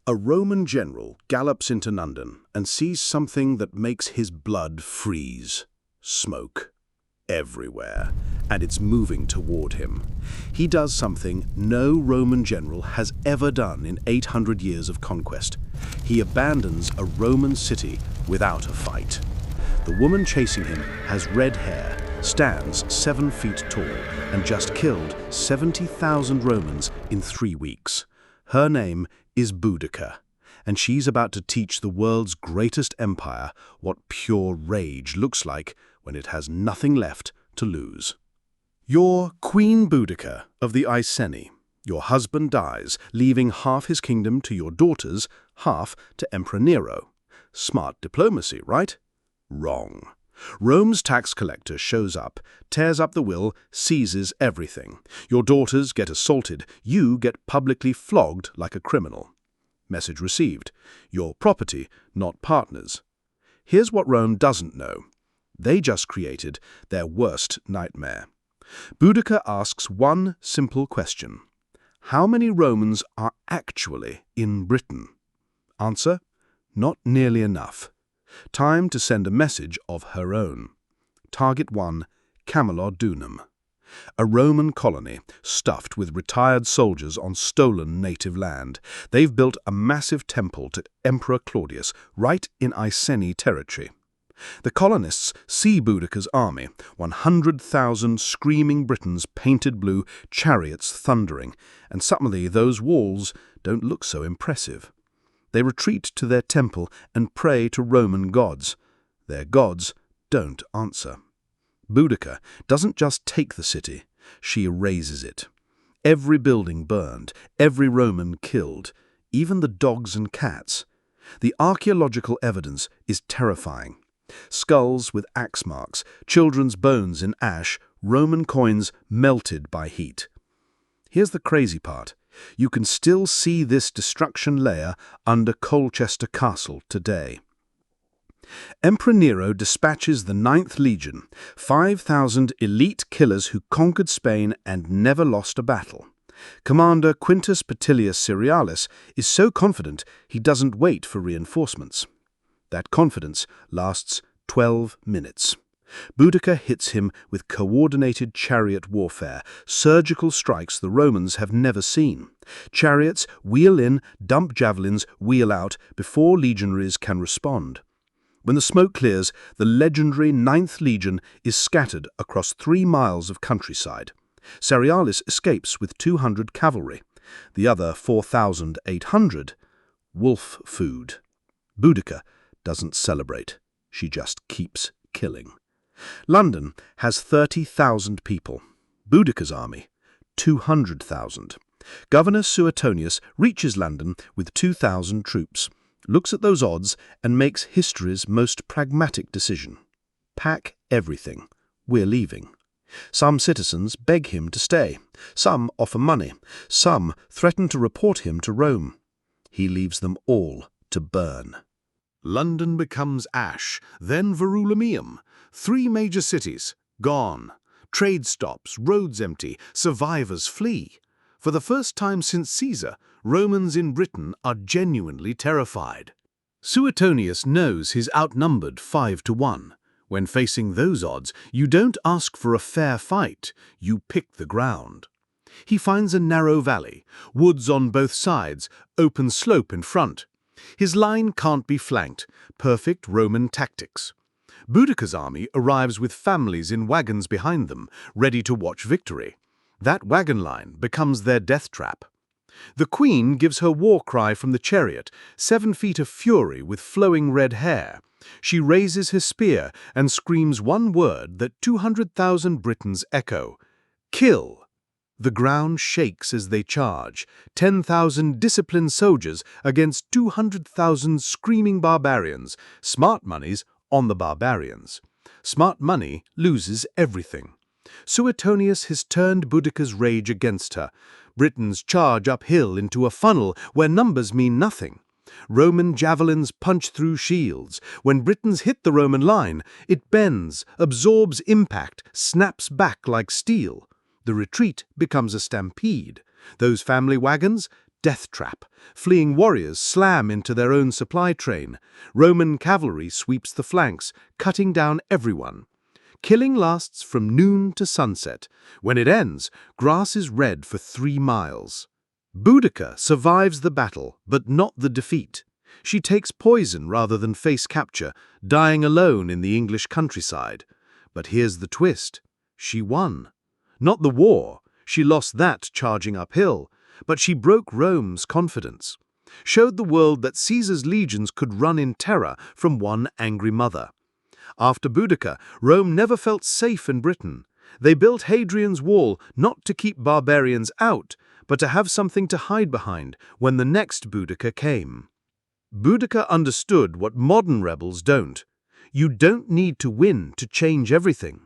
A Roman general gallops into London and sees something that makes his blood freeze. Smoke. Everywhere. And it's moving toward him. He does something no Roman general has ever done in 800 years of conquest. He abandons a Roman city without a fight. The woman chasing him has red hair, stands 7 feet tall, and just killed 70,000 Romans in 3 weeks. Her name is Boudica, and she's about to teach the world's greatest empire what pure rage looks like when it has nothing left to lose. You're Queen Boudica of the Iceni. Your husband dies, leaving half his kingdom to your daughters, half to Emperor Nero. Smart diplomacy, right? Wrong. Rome's tax collector shows up, tears up the will, seizes everything. Your daughters get assaulted, you get publicly flogged like a criminal. Message received. Your property, not partners. Here's what Rome doesn't know. They just created their worst nightmare. Boudica asks one simple question. How many Romans are actually in Britain? Answer: not nearly enough. Time to send a message of her own. Target 1, Camulodunum. A Roman colony stuffed with retired soldiers on stolen native land. They've built a massive temple to Emperor Claudius right in Iceni territory. The colonists see Boudica's army, 100,000 screaming Britons painted blue, chariots thundering, and suddenly those walls don't look so impressive. They retreat to their temple and pray to Roman gods. Their gods don't answer. Boudica doesn't just take the city, she erases it. Every building burned, every Roman killed, even the dogs and cats. The archaeological evidence is terrifying. Skulls with axe marks, children's bones in ash, Roman coins melted by heat. Here's the crazy part. You can still see this destruction layer under Colchester Castle today. Emperor Nero dispatches the 9th Legion, 5,000 elite killers who conquered Spain and never lost a battle. Commander Quintus Petilius Cerealis is so confident he doesn't wait for reinforcements. That confidence lasts 12 minutes. Boudica hits him with coordinated chariot warfare, surgical strikes the Romans have never seen. Chariots wheel in, dump javelins, wheel out, before legionaries can respond. When the smoke clears, the legendary 9th Legion is scattered across 3 miles of countryside. Cerealis escapes with 200 cavalry. The other 4,800, wolf food. Boudica doesn't celebrate. She just keeps killing. London has 30,000 people. Boudica's army, 200,000. Governor Suetonius reaches London with 2,000 troops, looks at those odds and makes history's most pragmatic decision. Pack everything. We're leaving. Some citizens beg him to stay. Some offer money. Some threaten to report him to Rome. He leaves them all to burn. London becomes ash, then Verulamium. 3 major cities, gone. Trade stops, roads empty, survivors flee. For the first time since Caesar, Romans in Britain are genuinely terrified. Suetonius knows he's outnumbered 5-1. When facing those odds, you don't ask for a fair fight, you pick the ground. He finds a narrow valley, woods on both sides, open slope in front. His line can't be flanked, perfect Roman tactics. Boudica's army arrives with families in wagons behind them, ready to watch victory. That wagon line becomes their death trap. The queen gives her war cry from the chariot, 7 feet of fury with flowing red hair. She raises her spear and screams one word that 200,000 Britons echo: kill! The ground shakes as they charge, 10,000 disciplined soldiers against 200,000 screaming barbarians. Smart money's on the barbarians. Smart money loses everything. Suetonius has turned Boudica's rage against her. Britons charge uphill into a funnel where numbers mean nothing. Roman javelins punch through shields. When Britons hit the Roman line, it bends, absorbs impact, snaps back like steel. The retreat becomes a stampede. Those family wagons, death trap. Fleeing warriors slam into their own supply train. Roman cavalry sweeps the flanks, cutting down everyone. Killing lasts from noon to sunset. When it ends, grass is red for 3 miles. Boudica survives the battle, but not the defeat. She takes poison rather than face capture, dying alone in the English countryside. But here's the twist. She won. Not the war. She lost that charging uphill. But she broke Rome's confidence. Showed the world that Caesar's legions could run in terror from one angry mother. After Boudica, Rome never felt safe in Britain. They built Hadrian's Wall not to keep barbarians out, but to have something to hide behind when the next Boudica came. Boudica understood what modern rebels don't. You don't need to win to change everything.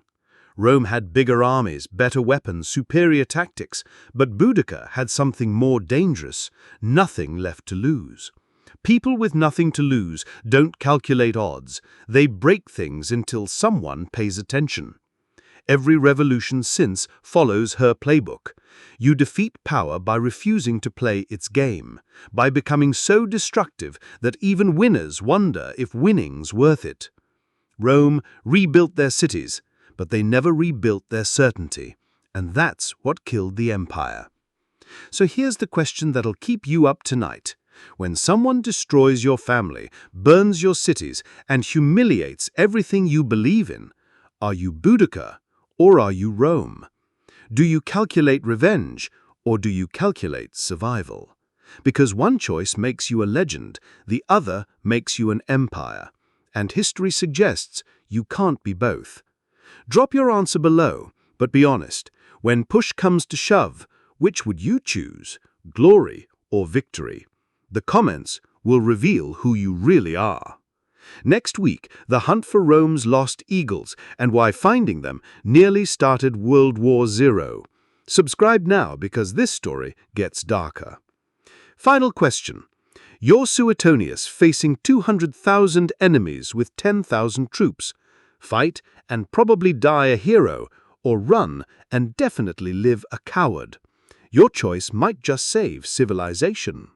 Rome had bigger armies, better weapons, superior tactics, but Boudica had something more dangerous, nothing left to lose. People with nothing to lose don't calculate odds. They break things until someone pays attention. Every revolution since follows her playbook. You defeat power by refusing to play its game, by becoming so destructive that even winners wonder if winning's worth it. Rome rebuilt their cities, but they never rebuilt their certainty, and that's what killed the empire. So here's the question that'll keep you up tonight. When someone destroys your family, burns your cities, and humiliates everything you believe in, are you Boudica or are you Rome? Do you calculate revenge or do you calculate survival? Because one choice makes you a legend, the other makes you an empire. And history suggests you can't be both. Drop your answer below, but be honest. When push comes to shove, which would you choose, glory or victory? The comments will reveal who you really are. Next week, the hunt for Rome's lost eagles and why finding them nearly started World War Zero. Subscribe now because this story gets darker. Final question. You're Suetonius facing 200,000 enemies with 10,000 troops. Fight and probably die a hero, or run and definitely live a coward. Your choice might just save civilization.